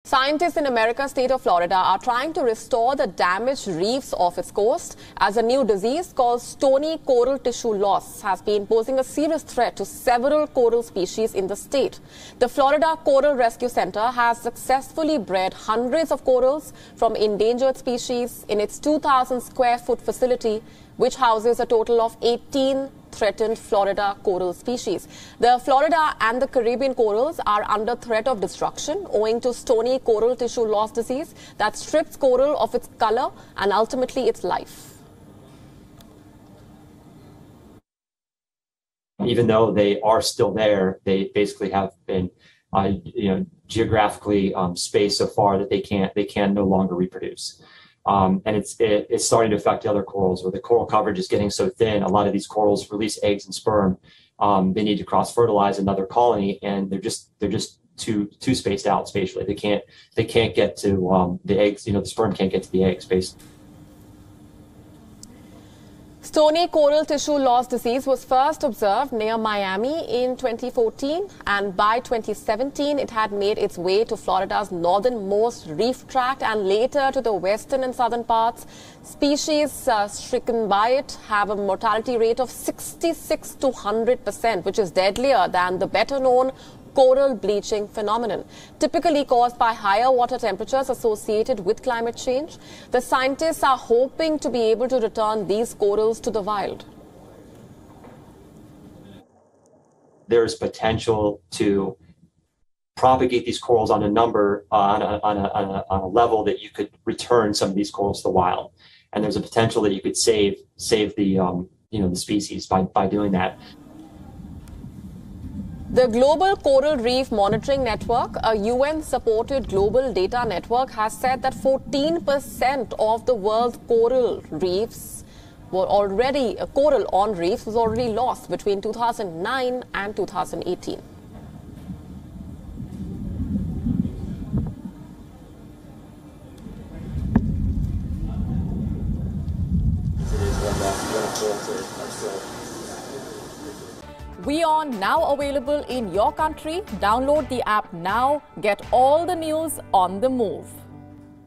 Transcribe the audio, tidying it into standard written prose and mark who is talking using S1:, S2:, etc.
S1: Scientists in America's state of Florida are trying to restore the damaged reefs off its coast as a new disease called stony coral tissue loss has been posing a serious threat to several coral species in the state. The Florida Coral Rescue Center has successfully bred hundreds of corals from endangered species in its 2,000 square foot facility, which houses a total of 18 threatened Florida coral species. The Florida and the Caribbean corals are under threat of destruction owing to stony coral tissue loss disease that strips coral of its color and ultimately its life.
S2: Even though they are still there, they basically have been geographically spaced so far that they can no longer reproduce. And it's starting to affect the other corals where the coral coverage is getting so thin. A lot of these corals release eggs and sperm. They need to cross-fertilize another colony, and they're just too spaced out spatially. They can't get to the eggs. The sperm can't get to the eggs, basically.
S1: Stony coral tissue loss disease was first observed near Miami in 2014, and by 2017 it had made its way to Florida's northernmost reef tract and later to the western and southern parts. Species stricken by it have a mortality rate of 66 to 100%, which is deadlier than the better-known coral bleaching phenomenon, typically caused by higher water temperatures associated with climate change. The scientists are hoping to be able to return these corals to the wild.
S2: There's potential to propagate these corals on a level that you could return some of these corals to the wild, and there's a potential that you could save the the species by doing that.
S1: The Global Coral Reef Monitoring Network, a UN-supported global data network, has said that 14% of the world's coral reefs coral on reefs was already lost between 2009 and 2018. WION now available in your country. Download the app now. Get all the news on the move.